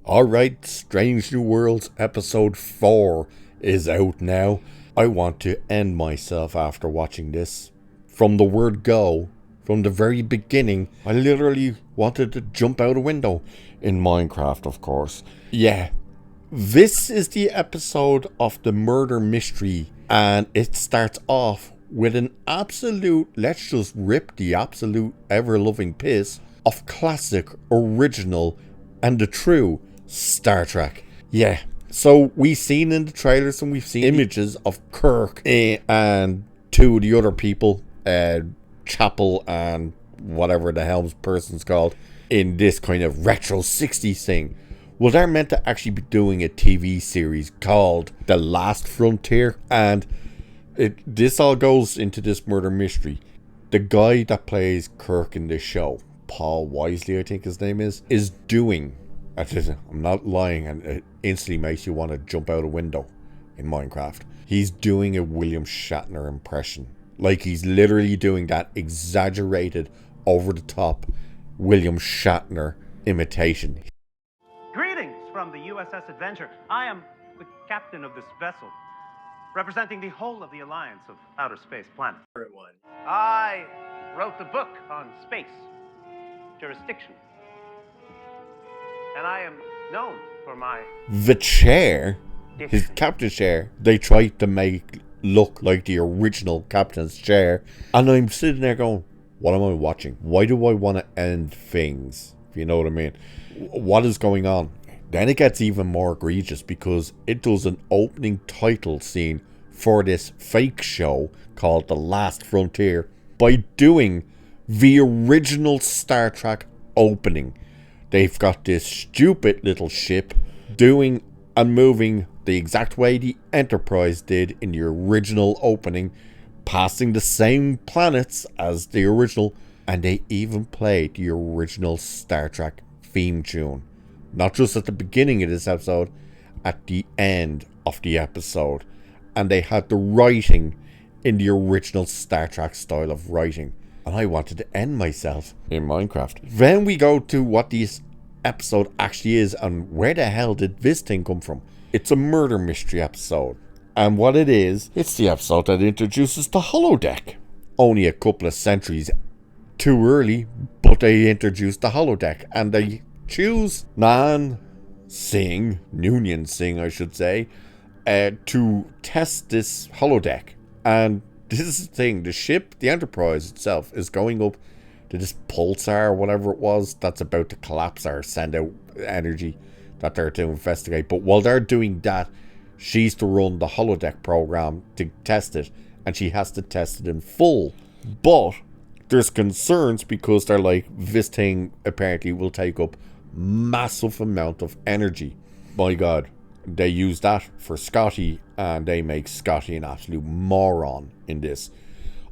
Alright, Strange New Worlds episode 4 is out now. I want to end myself after watching this. From the word go, from the very beginning, I literally wanted to jump out a window. In Minecraft, of course. Yeah, this is the episode of the murder mystery, and it starts off with an absolute, let's just rip the absolute ever-loving piss of classic, original, and the true Star Trek. Yeah, so we've seen in the trailers and we've seen images of Kirk and two of the other people, Chapel and whatever the hell's person's called, in this kind of retro 60s thing. Well, they're meant to actually be doing a TV series called The Last Frontier, and this all goes into this murder mystery. The guy that plays Kirk in this show, Paul Wisely I think his name is doing, I'm not lying, and it instantly makes you want to jump out a window in Minecraft. He's doing a William Shatner impression. Like, he's literally doing that exaggerated, over the top William Shatner imitation. Greetings from the USS Adventure. I am the captain of this vessel, representing the whole of the Alliance of Outer Space Planet. I wrote the book on space jurisdiction, and I am known for my... The chair, his captain's chair, they tried to make look like the original captain's chair, and I'm sitting there going, what am I watching? Why do I want to end things? If you know what I mean. What is going on? Then it gets even more egregious because it does an opening title scene for this fake show called The Last Frontier by doing the original Star Trek opening. They've got this stupid little ship doing and moving the exact way the Enterprise did in the original opening, passing the same planets as the original, and they even played the original Star Trek theme tune. Not just at the beginning of this episode, at the end of the episode. And they had the writing in the original Star Trek style of writing. And I wanted to end myself in Minecraft. Then we go to what this episode actually is, and where the hell did this thing come from? It's a murder mystery episode. And what it is, it's the episode that introduces the Holodeck. Only a couple of centuries too early, but they introduced the Holodeck. And they choose Noonien Singh, I should say, to test this Holodeck. And this is the thing, the ship, the Enterprise itself, is going up to this pulsar, whatever it was, that's about to collapse or send out energy that they're to investigate. But while they're doing that, she's to run the Holodeck program to test it, and she has to test it in full. But there's concerns because they're like, this thing apparently will take up massive amount of energy. My god, they use that for Scotty, and they make Scotty an absolute moron in this.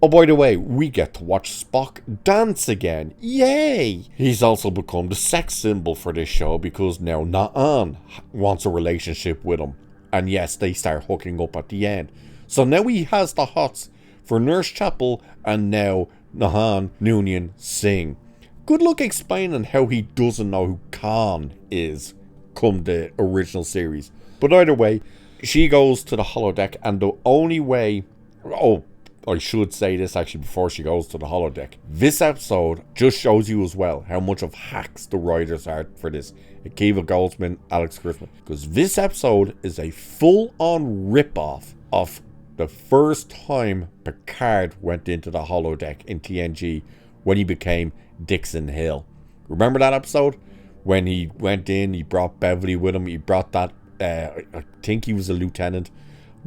Oh, by the way, we get to watch Spock dance again. Yay! He's also become the sex symbol for this show because now Na'an wants a relationship with him. And yes, they start hooking up at the end. So now he has the hots for Nurse Chapel and now Noonien Singh. Good luck explaining how he doesn't know who Khan is come the original series. But either way, she goes to the Holodeck, and the only way... Oh, I should say this actually before she goes to the Holodeck. This episode just shows you as well how much of hacks the writers are for this. Akiva Goldsman, Alex Kurtzman. Because this episode is a full-on rip-off of the first time Picard went into the Holodeck in TNG when he became Dixon Hill. Remember that episode? When he went in, he brought Beverly with him. He brought that, I think he was a lieutenant.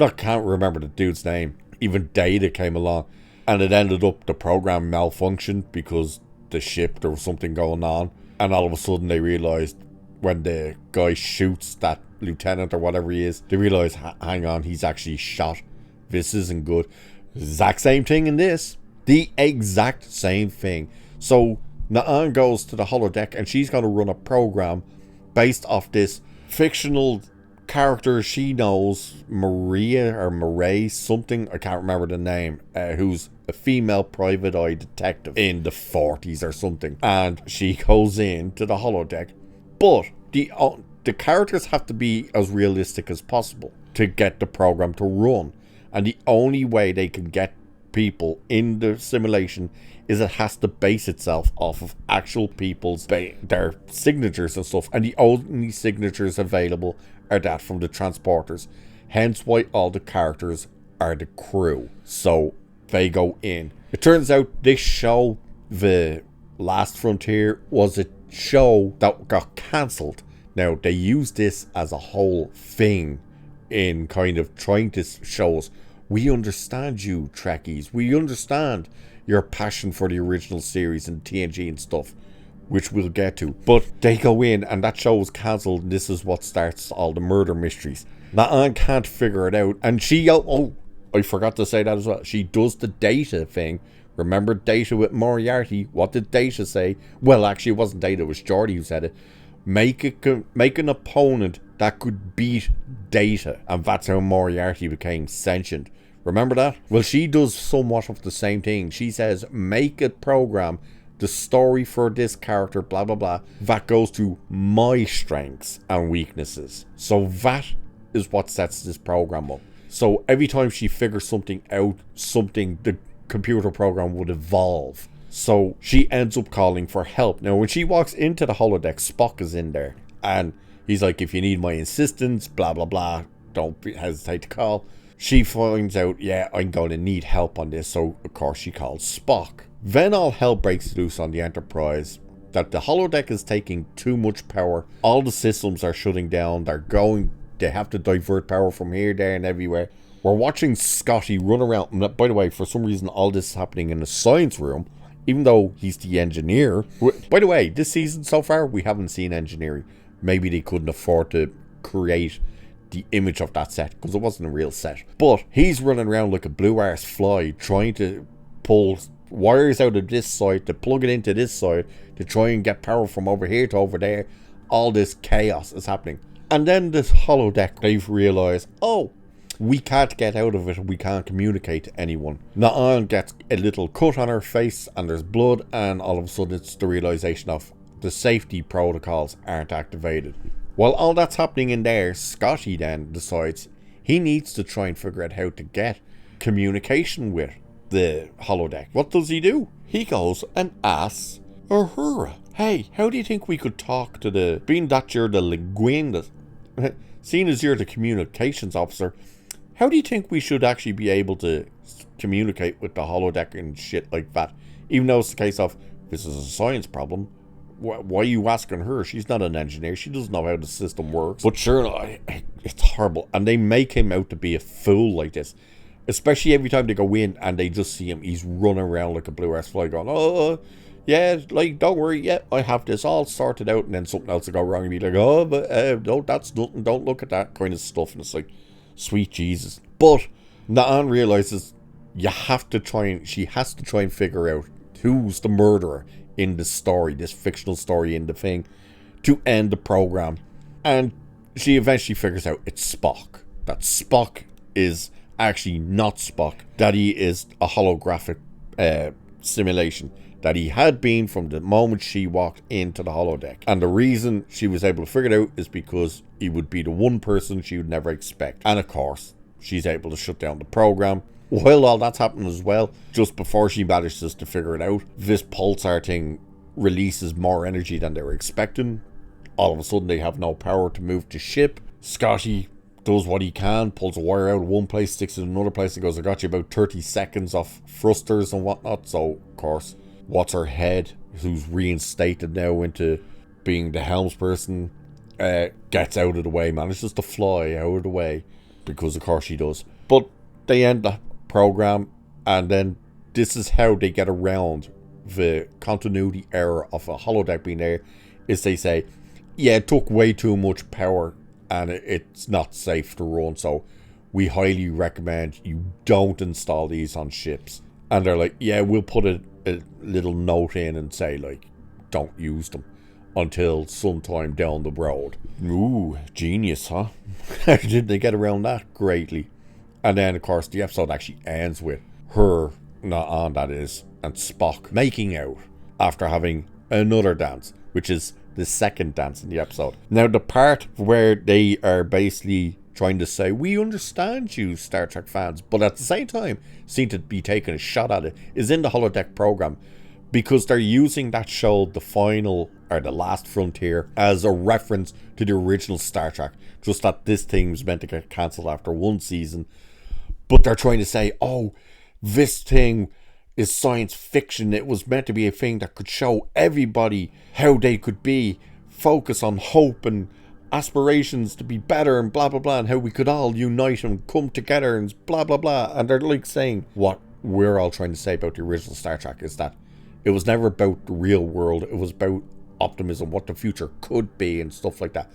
I can't remember the dude's name. Even Data came along, and it ended up the program malfunctioned because the ship, there was something going on, and all of a sudden they realized when the guy shoots that lieutenant or whatever he is, they realize, hang on, he's actually shot. This isn't good. Exact same thing in this. The exact same thing. So Na'an goes to the Holodeck, and she's going to run a program based off this fictional character she knows, Maria or Murray something, I can't remember the name, who's a female private eye detective in the 40s or something, and she goes in to the Holodeck. But the characters have to be as realistic as possible to get the program to run. And the only way they can get people in the simulation is it has to base itself off of actual people's their signatures and stuff. And the only signatures available are that from the transporters. Hence why all the characters are the crew. So they go in. It turns out this show, The Last Frontier, was a show that got cancelled. Now, they used this as a whole thing in kind of trying to show us, we understand you, Trekkies. We understand your passion for the original series and TNG and stuff, which we'll get to. But they go in and that show was cancelled, and this is what starts all the murder mysteries. Na'an can't figure it out, and she, oh, I forgot to say that as well. She does the Data thing. Remember Data with Moriarty? What did Data say? Well, actually, it wasn't Data, it was Geordi who said it. Make an opponent that could beat Data, and that's how Moriarty became sentient. Remember that? Well, she does somewhat of the same thing. She says, make a program, the story for this character, blah blah blah, that goes to my strengths and weaknesses. So that is what sets this program up. So every time she figures something out, the computer program would evolve. So she ends up calling for help. Now, when she walks into the holodeck, Spock is in there. And he's like, if you need my assistance, blah, blah, blah, don't hesitate to call. She finds out, yeah, I'm going to need help on this. So, of course, she calls Spock. Then all hell breaks loose on the Enterprise. That the holodeck is taking too much power. All the systems are shutting down. They have to divert power from here, there, and everywhere. We're watching Scotty run around. By the way, for some reason, all this is happening in the science room, even though he's the engineer. By the way, this season so far, we haven't seen engineering. Maybe they couldn't afford to create the image of that set, because it wasn't a real set. But he's running around like a blue-arse fly, trying to pull wires out of this side, to plug it into this side, to try and get power from over here to over there. All this chaos is happening. And then this holodeck, they've realised, oh, we can't get out of it, we can't communicate to anyone. Na'an gets a little cut on her face and there's blood, and all of a sudden it's the realisation of the safety protocols aren't activated. While all that's happening in there, Scotty then decides he needs to try and figure out how to get communication with the holodeck. What does he do? He goes and asks Uhura, hey, how do you think we could talk to being that you're the linguist, seeing as you're the communications officer, how do you think we should actually be able to communicate with the holodeck and shit like that? Even though it's the case of, this is a science problem, why are you asking her? She's not an engineer. She doesn't know how the system works. But sure, it's horrible. And they make him out to be a fool like this. Especially every time they go in and they just see him. He's running around like a blue-ass fly going, oh, yeah, like, don't worry. Yeah, I have this all sorted out. And then something else will go wrong and be like, oh, but no, that's nothing. Don't look at that kind of stuff. And it's like, sweet Jesus. But Na'an realizes she has to try and figure out who's the murderer in the story, this fictional story in the thing, to end the program. And she eventually figures out it's Spock. That Spock is actually not Spock. That he is a holographic simulation. That he had been from the moment she walked into the holodeck. And the reason she was able to figure it out is because he would be the one person she would never expect. And of course, she's able to shut down the program. While all that's happening as well, just before she manages to figure it out, this pulsar thing releases more energy than they were expecting. All of a sudden, they have no power to move the ship. Scotty does what he can, pulls a wire out of one place, sticks it in another place, and goes, I got you about 30 seconds of thrusters and whatnot. So, of course, what's her head, who's reinstated now into being the helmsperson, gets out of the way, manages to fly out of the way, because of course she does. But they end the program, and then this is how they get around the continuity error of a holodeck being there, is they say, yeah, it took way too much power and it's not safe to run, so we highly recommend you don't install these on ships. And they're like, yeah, we'll put a little note in and say, like, don't use them until sometime down the road. Ooh, genius, huh? How did they get around that? Greatly. And then, of course, the episode actually ends with her, Na'an that is, and Spock making out after having another dance, which is the second dance in the episode. Now, the part where they are basically trying to say, we understand you, Star Trek fans, but at the same time seem to be taking a shot at it, is in the Holodeck program, because they're using that show, The Final, or The Last Frontier, as a reference to the original Star Trek. Just that this thing was meant to get cancelled after one season. But they're trying to say, oh, this thing is science fiction. It was meant to be a thing that could show everybody how they could be, focus on hope and aspirations to be better and blah, blah, blah, and how we could all unite and come together and blah, blah, blah. And they're like saying what we're all trying to say about the original Star Trek is that it was never about the real world. It was about optimism, what the future could be and stuff like that.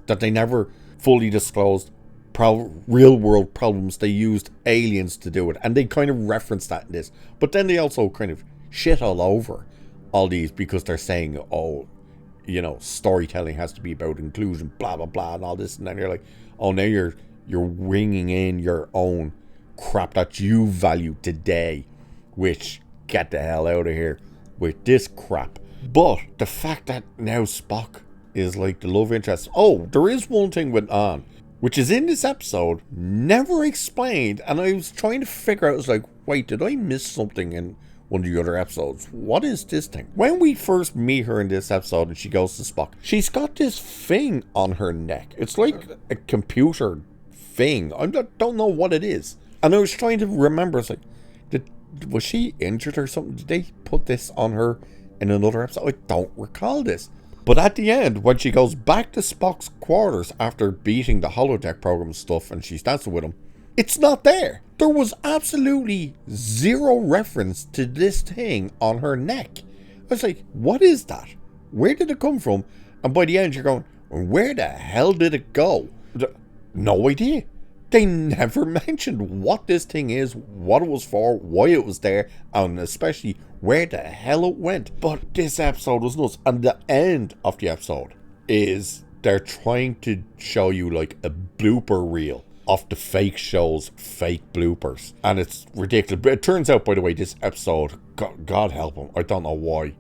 That they never fully disclosed real world problems. They used aliens to do it, and they kind of reference that in this. But then they also kind of shit all over all these because they're saying, oh, you know, storytelling has to be about inclusion, blah blah blah, and all this. And then you're like, oh, now you're winging in your own crap that you value today, which, get the hell out of here with this crap. But the fact that now Spock is like the love interest. Oh, there is one thing went on, which is in this episode, never explained, and I was trying to figure out, I was like, wait, did I miss something in one of the other episodes? What is this thing? When we first meet her in this episode and she goes to Spock, she's got this thing on her neck. It's like a computer thing. Don't know what it is. And I was trying to remember, it's like, was she injured or something? Did they put this on her in another episode? I don't recall this. But at the end, when she goes back to Spock's quarters after beating the holodeck program stuff and she's dancing with him, it's not there. There was absolutely zero reference to this thing on her neck. I was like, what is that? Where did it come from? And by the end, you're going, where the hell did it go? No idea. They never mentioned what this thing is, what it was for, why it was there, and especially where the hell it went. But this episode was nuts. And the end of the episode is they're trying to show you like a blooper reel of the fake show's fake bloopers. And it's ridiculous. But it turns out, by the way, this episode, God help him, I don't know why.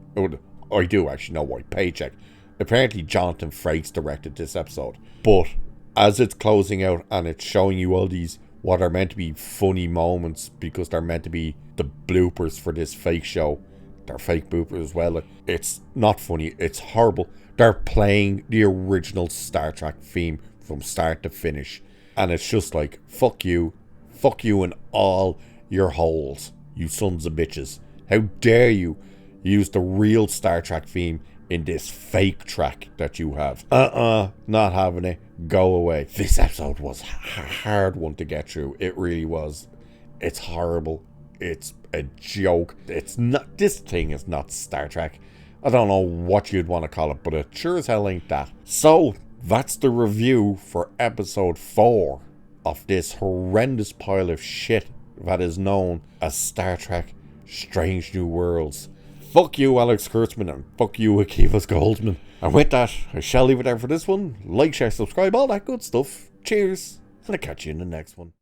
I do actually know why. Paycheck. Apparently Jonathan Frakes directed this episode. But as it's closing out and it's showing you all these what are meant to be funny moments because they're meant to be the bloopers for this fake show, they're fake bloopers as well. It's not funny, it's horrible. They're playing the original Star Trek theme from start to finish, and it's just like, fuck you and all your holes, you sons of bitches. How dare you use the real Star Trek theme in this fake track that you have. Not having it. Go away. This episode was a hard one to get through. It really was. It's horrible. It's a joke. It's not. This thing is not Star Trek. I don't know what you'd want to call it, but it sure as hell ain't that. So, that's the review for episode 4 of this horrendous pile of shit that is known as Star Trek Strange New Worlds. Fuck you, Alex Kurtzman, and fuck you, Akivas Goldman. And with that, I shall leave it there for this one. Like, share, subscribe, all that good stuff. Cheers, and I'll catch you in the next one.